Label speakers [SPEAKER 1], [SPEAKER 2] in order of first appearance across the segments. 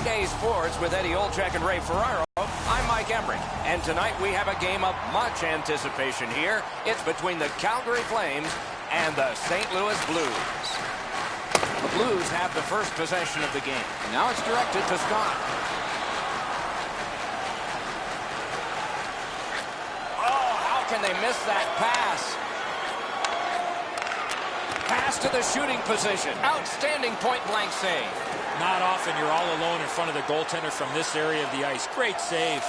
[SPEAKER 1] Days Sports with Eddie Olczyk and Ray Ferraro. I'm Mike Emmerich, and tonight we have a game of much anticipation here. It's between the Calgary Flames and the St. Louis Blues. The Blues have the first possession of the game. Now it's directed to Scott. Oh, how can they miss that pass? Pass to the shooting position. Outstanding point-blank save.
[SPEAKER 2] Not often you're all alone in front of the goaltender from this area of the ice. Great save.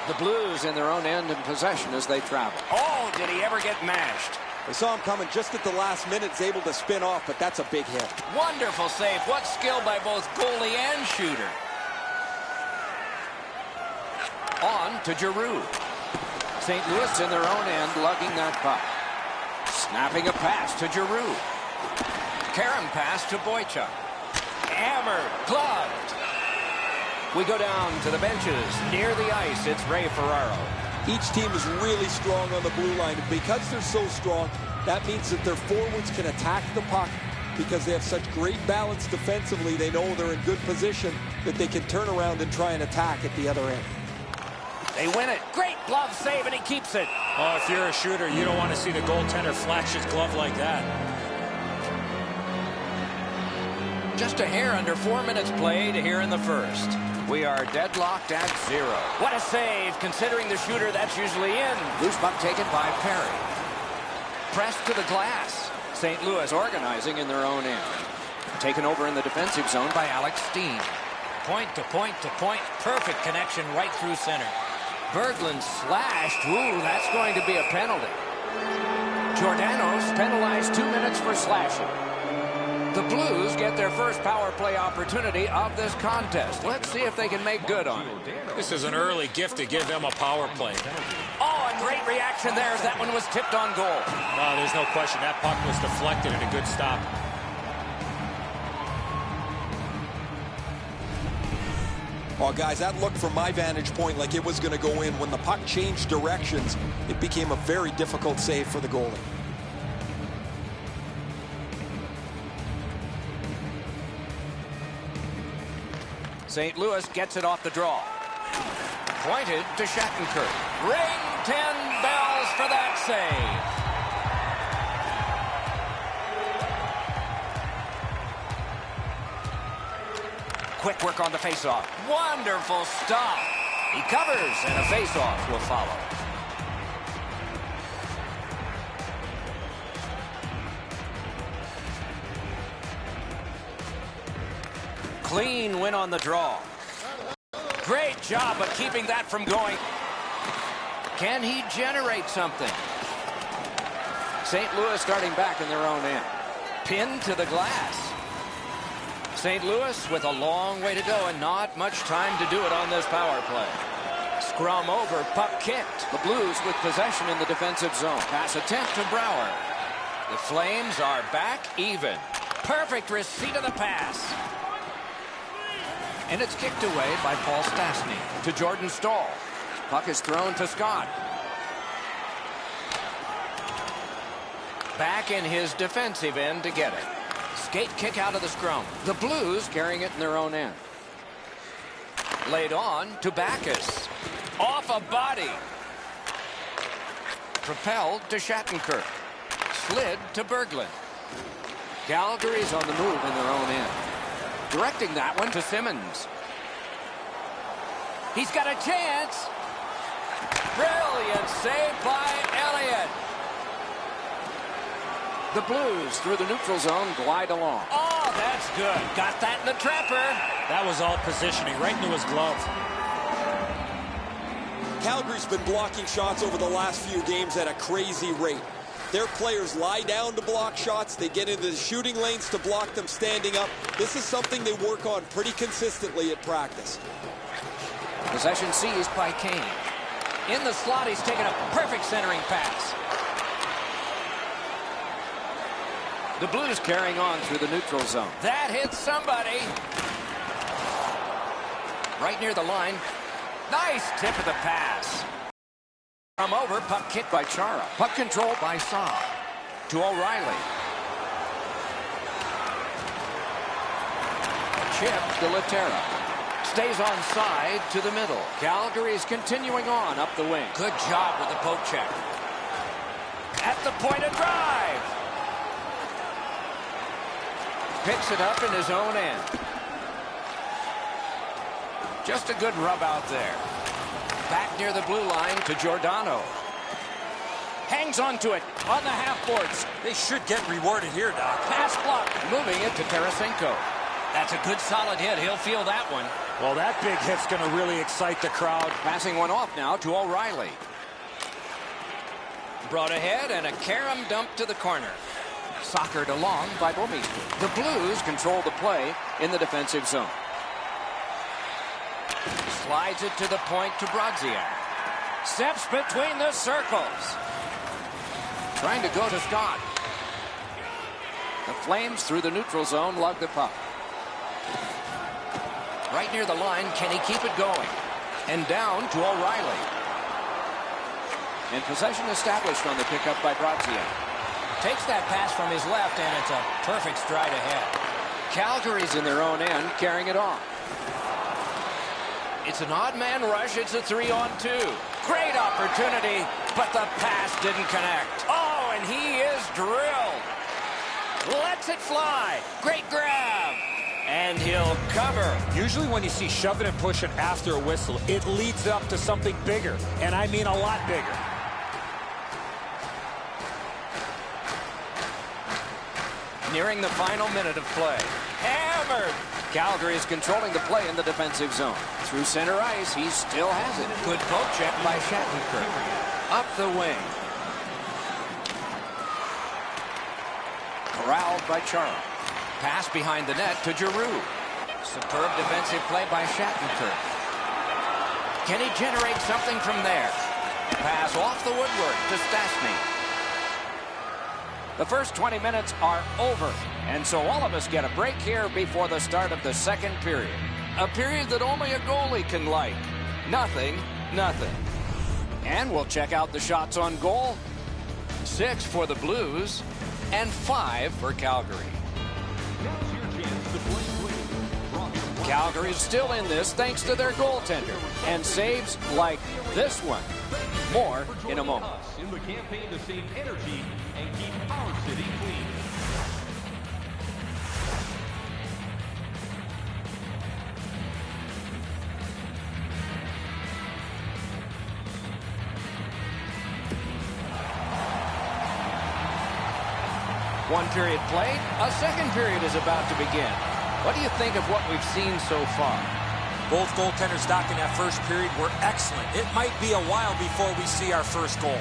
[SPEAKER 1] The Blues in their own end in possession as they travel. Oh, did he ever get mashed?
[SPEAKER 3] They saw him coming just at the last minute. He's able to spin off, but that's a big hit.
[SPEAKER 1] Wonderful save. What skill by both goalie and shooter. On to Giroux. St. Louis in their own end lugging that puck. Snapping a pass to Giroux. Karen pass to Boychuk. Hammered, gloved. We go down to the benches. Near the ice, it's Ray Ferraro.
[SPEAKER 3] Each team is really strong on the blue line. Because they're so strong, that means that their forwards can attack the puck because they have such great balance defensively. They know they're in good position that they can turn around and try and attack at the other end.
[SPEAKER 1] They win it. Great glove save, and he keeps it.
[SPEAKER 2] Oh, if you're a shooter, you don't want to see the goaltender flash his glove like that.
[SPEAKER 1] Just a hair under 4 minutes played here in the first. We are deadlocked at 0. What a save, considering the shooter that's usually in. Loose puck taken by Perry. Pressed to the glass. St. Louis organizing in their own end. Taken over in the defensive zone by Alex Steen.
[SPEAKER 2] Point to point to point. Perfect connection right through center.
[SPEAKER 1] Berglund slashed. Ooh, that's going to be a penalty. Giordano's penalized 2 minutes for slashing. The Blues get their first power play opportunity of this contest. Let's see if they can make good on it.
[SPEAKER 2] This is an early gift to give them a power play.
[SPEAKER 1] Oh, a great reaction there as that one was tipped on goal.
[SPEAKER 2] No, there's no question. That puck was deflected and a good stop.
[SPEAKER 3] Oh, guys, that looked from my vantage point like it was going to go in. When the puck changed directions, it became a very difficult save for the goalie.
[SPEAKER 1] St. Louis gets it off the draw. Pointed to Shattenkirk. Ring 10 bells for that save. Quick work on the faceoff. Wonderful stop. He covers, and a faceoff will follow. Clean win on the draw. Great job of keeping that from going. Can he generate something? St. Louis starting back in their own end. Pinned to the glass. St. Louis with a long way to go and not much time to do it on this power play. Scrum over, puck kicked. The Blues with possession in the defensive zone. Pass attempt to Brouwer. The Flames are back even. Perfect receipt of the pass. And it's kicked away by Paul Stastny to Jordan Staal. Puck is thrown to Scott. Back in his defensive end to get it. Skate kick out of the scrum. The Blues carrying it in their own end. Laid on to Backus. Off a body. Propelled to Shattenkirk. Slid to Berglund. Calgary's on the move in their own end. Directing that one to Simmons. He's got a chance. Brilliant save by Elliott. The Blues through the neutral zone glide along. Oh, that's good. Got that in the trapper.
[SPEAKER 2] That was all positioning right into his glove.
[SPEAKER 3] Calgary's been blocking shots over the last few games at a crazy rate. Their players lie down to block shots. They get into the shooting lanes to block them standing up. This is something they work on pretty consistently at practice.
[SPEAKER 1] Possession seized by Kane. In the slot, he's taken a perfect centering pass. The Blues carrying on through the neutral zone. That hits somebody. Right near the line. Nice tip of the pass. From over, puck kicked by Chara. Puck control by Saab. To O'Reilly. chip to Laterra. Stays on side to the middle. Calgary's continuing on up the wing. Good job with the poke check. At the point of drive. Picks it up in his own end. Just a good rub out there. Back near the blue line to Giordano. Hangs onto it on the half boards.
[SPEAKER 2] They should get rewarded here, Doc.
[SPEAKER 1] Pass block. Moving it to Tarasenko. That's a good solid hit. He'll feel that one.
[SPEAKER 2] Well, that big hit's going to really excite the crowd.
[SPEAKER 1] Passing one off now to O'Reilly. Brought ahead and a carom dump to the corner. Soccered along by Bouwmeester. The Blues control the play in the defensive zone. Slides it to the point to Brodziak. Steps between the circles. Trying to go to Scott. The Flames through the neutral zone lug the puck. Right near the line, can he keep it going? And down to O'Reilly. And possession established on the pickup by Brodziak. Takes that pass from his left, and it's a perfect stride ahead. Calgary's in their own end, carrying it on. It's an odd man rush. It's a 3-on-2. Great opportunity, but the pass didn't connect. Oh, and he is drilled. Lets it fly. Great grab. And he'll cover.
[SPEAKER 2] Usually when you see shoving and pushing after a whistle, it leads up to something bigger, and I mean a lot bigger.
[SPEAKER 1] Nearing the final minute of play. Hammered. Calgary is controlling the play in the defensive zone. Through center ice, he still has it. Good poke check by Shattenkirk. Up the wing. Corralled by Chara. Pass behind the net to Giroux. Superb defensive play by Shattenkirk. Can he generate something from there? Pass off the woodwork to Stastny. The first 20 minutes are over, and so all of us get a break here before the start of the second period. A period that only a goalie can like. Nothing. And we'll check out the shots on goal. 6 for the Blues and 5 for Calgary. Calgary's still in this thanks to their goaltender and saves like this one. More in a moment.
[SPEAKER 4] In the campaign to save energy and keep our city clean.
[SPEAKER 1] One period played. A second period is about to begin. What do you think of what we've seen so far?
[SPEAKER 2] Both goaltenders, Doc, in that first period were excellent. It might be a while before we see our first goal.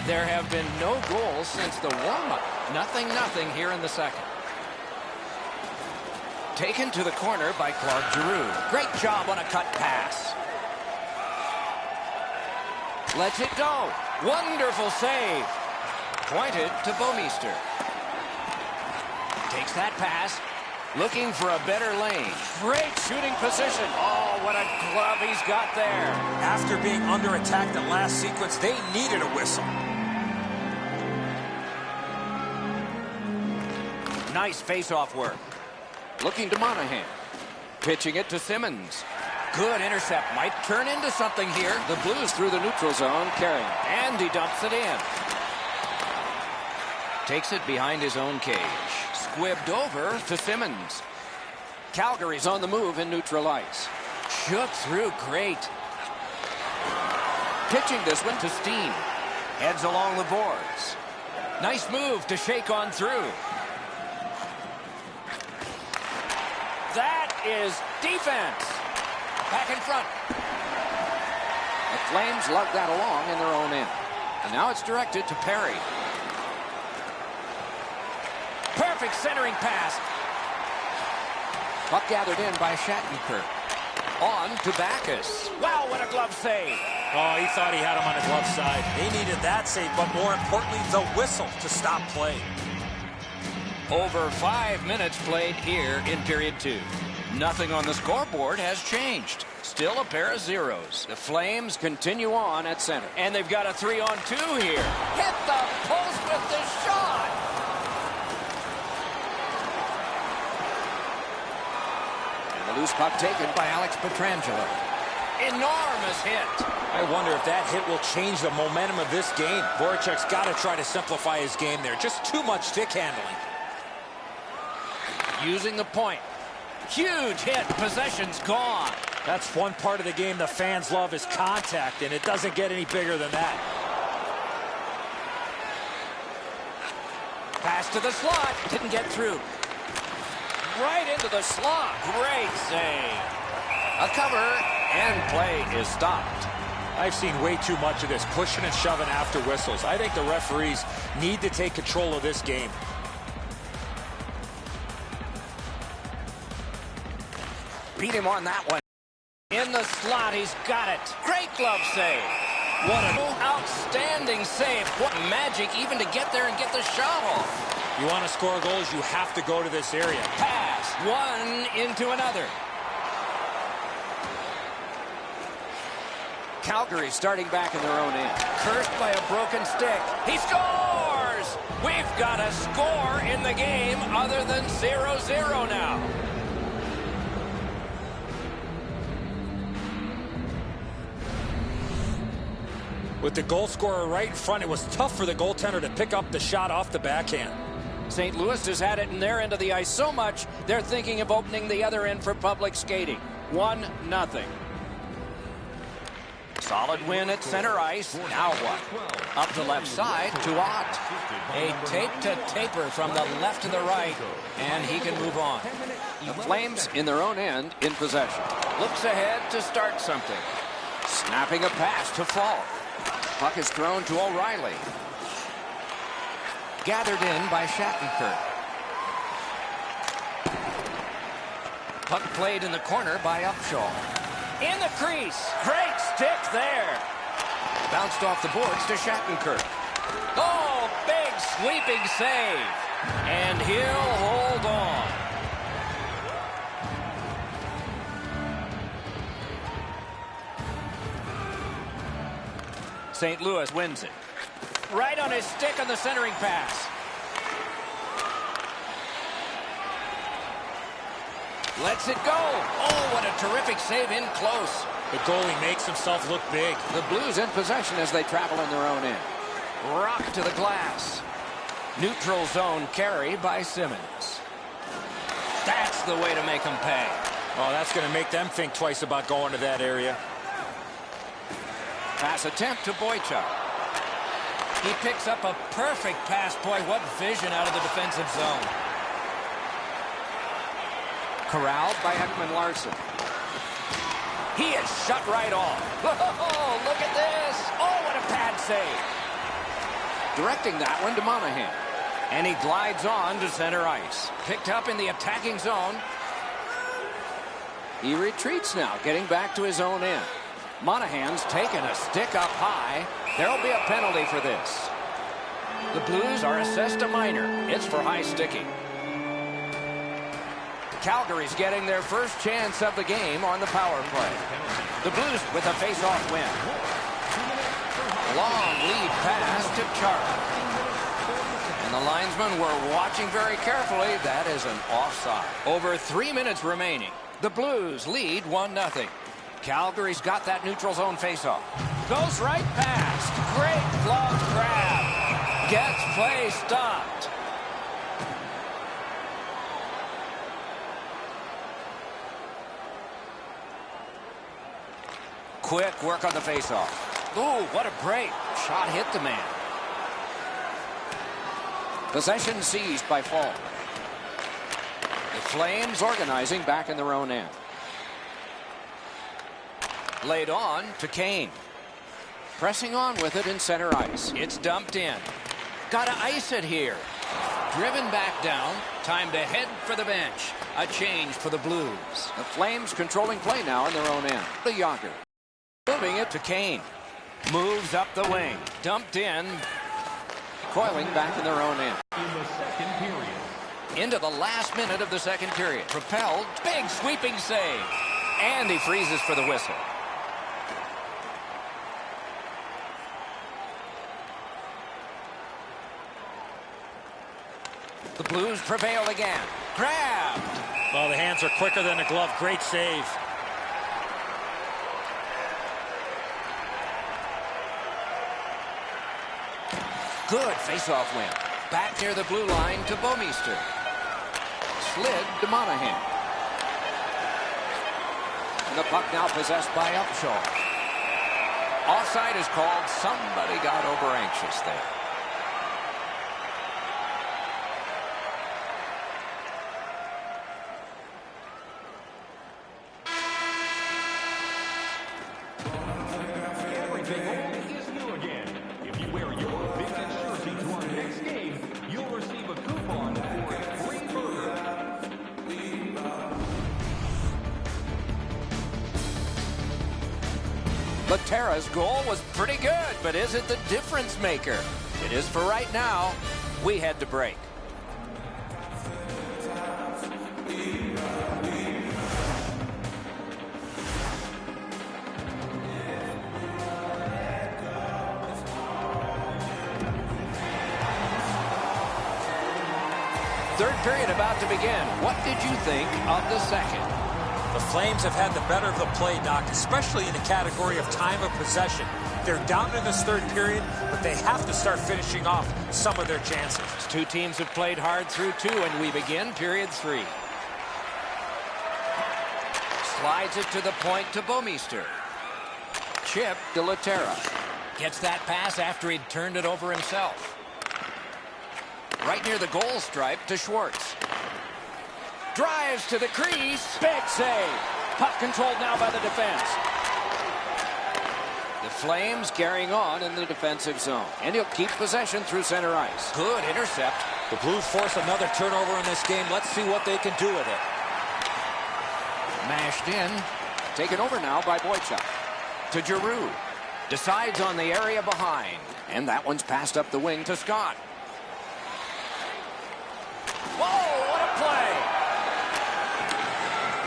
[SPEAKER 1] There have been no goals since the warm-up. Nothing here in the second. Taken to the corner by Claude Giroux. Great job on a cut pass. Lets it go. Wonderful save. Pointed to Bouwmeester. Takes that pass. Looking for a better lane. Great shooting position. Oh, what a glove he's got there.
[SPEAKER 2] After being under attack the last sequence, they needed a whistle.
[SPEAKER 1] Nice face-off work. Looking to Monahan. Pitching it to Simmons. Good intercept. Might turn into something here. The Blues through the neutral zone, carrying. And he dumps it in. Takes it behind his own cage. Squibbed over to Simmons. Calgary's on the move in neutral ice. Shook through great. Pitching this one to Steen. Heads along the boards. Nice move to shake on through. That is defense. Back in front. The Flames lug that along in their own end. And now it's directed to Perry. Perfect centering pass. Puck gathered in by Shattenkirk. On to Backus. Wow, what a glove save.
[SPEAKER 2] Oh, he thought he had him on the glove side. They needed that save, but more importantly, the whistle to stop play.
[SPEAKER 1] Over 5 minutes played here in period 2. Nothing on the scoreboard has changed. Still a pair of zeros. The Flames continue on at center. And they've got a 3-on-2 here. Hit the post with the shot. The loose puck taken by Alex Pietrangelo. Enormous hit.
[SPEAKER 2] I wonder if that hit will change the momentum of this game. Voracek's got to try to simplify his game there. Just too much stick handling.
[SPEAKER 1] Using the point. Huge hit. Possession's gone.
[SPEAKER 2] That's one part of the game the fans love is contact, and it doesn't get any bigger than that.
[SPEAKER 1] Pass to the slot. Didn't get through. Right into the slot. Great save. A cover, and play is stopped.
[SPEAKER 2] I've seen way too much of this, pushing and shoving after whistles. I think the referees need to take control of this game.
[SPEAKER 1] Beat him on that one. In the slot, he's got it. Great glove save. What an outstanding save. What magic even to get there and get the shot off.
[SPEAKER 2] You want to score goals, you have to go to this area.
[SPEAKER 1] Pass. One into another. Calgary starting back in their own end. Cursed by a broken stick. He scores! We've got a score in the game other than 0-0 now.
[SPEAKER 2] With the goal scorer right in front, it was tough for the goaltender to pick up the shot off the backhand.
[SPEAKER 1] St. Louis has had it in their end of the ice so much, they're thinking of opening the other end for public skating. 1-0. Solid win at center ice. Now what? Up the left side to Ott. A tape-to-taper from the left to the right, and he can move on. The Flames in their own end in possession. Looks ahead to start something. Snapping a pass to Fall. Puck is thrown to O'Reilly. Gathered in by Shattenkirk. Puck played in the corner by Upshaw. In the crease. Great stick there. Bounced off the boards to Shattenkirk. Oh, big sweeping save. And he'll hold on. St. Louis wins it. Right on his stick on the centering pass. Lets it go. Oh, what a terrific save in close.
[SPEAKER 2] The goalie makes himself look big.
[SPEAKER 1] The Blues in possession as they travel in their own end. Rock to the glass. Neutral zone carry by Simmons. That's the way to make them pay.
[SPEAKER 2] Oh, that's going to make them think twice about going to that area.
[SPEAKER 1] Pass attempt to Boychuk. He picks up a perfect pass. Boy, what vision out of the defensive zone. Corralled by Ekman-Larsson. He is shut right off. Oh, look at this. Oh, what a pad save. Directing that one to Monahan. And he glides on to center ice. Picked up in the attacking zone. He retreats now, getting back to his own end. Monahan's taken a stick up high. There'll be a penalty for this. The Blues are assessed a minor. It's for high sticking. Calgary's getting their first chance of the game on the power play. The Blues with a face-off win. Long lead pass to Chara. And the linesmen were watching very carefully. That is an offside. Over 3 minutes remaining. The Blues lead 1-0. Calgary's got that neutral zone faceoff. Goes right past. Great glove grab. Gets play stopped. Quick work on the faceoff. Ooh, what a break. Shot hit the man. Possession seized by Fall. The Flames organizing back in their own end. Laid on to Kane. Pressing on with it in center ice. It's dumped in. Gotta ice it here. Driven back down. Time to head for the bench. A change for the Blues. The Flames controlling play now in their own end. The Yager. Moving it to Kane. Moves up the wing. Dumped in. Coiling back in their own end.
[SPEAKER 4] In the second period.
[SPEAKER 1] Into the last minute of the second period. Propelled. Big sweeping save. And he freezes for the whistle. The Blues prevail again. Grabbed.
[SPEAKER 2] Well, the hands are quicker than the glove. Great save.
[SPEAKER 1] Good face-off win. Back near the blue line to Bouwmeester. Slid to Monahan. And the puck now possessed by Upshaw. Offside is called. Somebody got over anxious there.
[SPEAKER 4] Everything only is new again. If you wear your business jersey to our next game, you'll receive a coupon for a free burger.
[SPEAKER 1] Laterra's goal was pretty good, but is it the difference maker? It is for right now. We head to break. Third period about to begin. What did you think of the second?
[SPEAKER 2] The Flames have had the better of the play, Doc, especially in the category of time of possession. They're down in this third period, but they have to start finishing off some of their chances.
[SPEAKER 1] Two teams have played hard through two, and we begin period 3. Slides it to the point to Bouwmeester. Chip to Laterra. Gets that pass after he'd turned it over himself. Right near the goal stripe to Schwartz. Drives to the crease. Big save. Puck controlled now by the defense. The Flames carrying on in the defensive zone. And he'll keep possession through center ice. Good intercept.
[SPEAKER 2] The Blues force another turnover in this game. Let's see what they can do with it.
[SPEAKER 1] Mashed in. Taken over now by Boychuk. To Giroux. Decides on the area behind. And that one's passed up the wing to Scott. Whoa, what a play!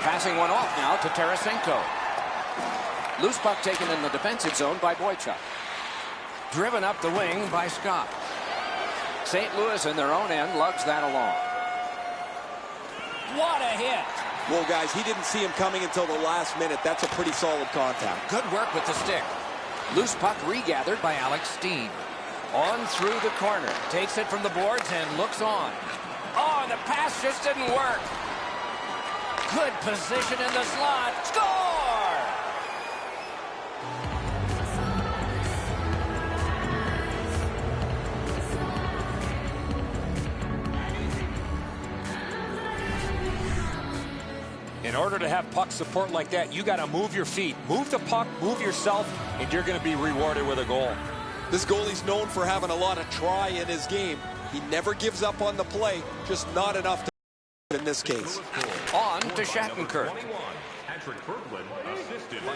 [SPEAKER 1] Passing one off now to Tarasenko. Loose puck taken in the defensive zone by Boychuk. Driven up the wing by Scott. St. Louis in their own end lugs that along. What a hit!
[SPEAKER 3] Well, guys, he didn't see him coming until the last minute. That's a pretty solid contact.
[SPEAKER 1] Good work with the stick. Loose puck regathered by Alex Steen. On through the corner. Takes it from the boards and looks on. Oh, the pass just didn't work. Good position in the slot. Score!
[SPEAKER 2] In order to have puck support like that, you got to move your feet. Move the puck, move yourself, and you're going to be rewarded with a goal.
[SPEAKER 3] This goalie's known for having a lot of try in his game. He never gives up on the play, just not enough to in this case.
[SPEAKER 1] On to Shattenkirk.
[SPEAKER 4] Patrick Berglund, assisted by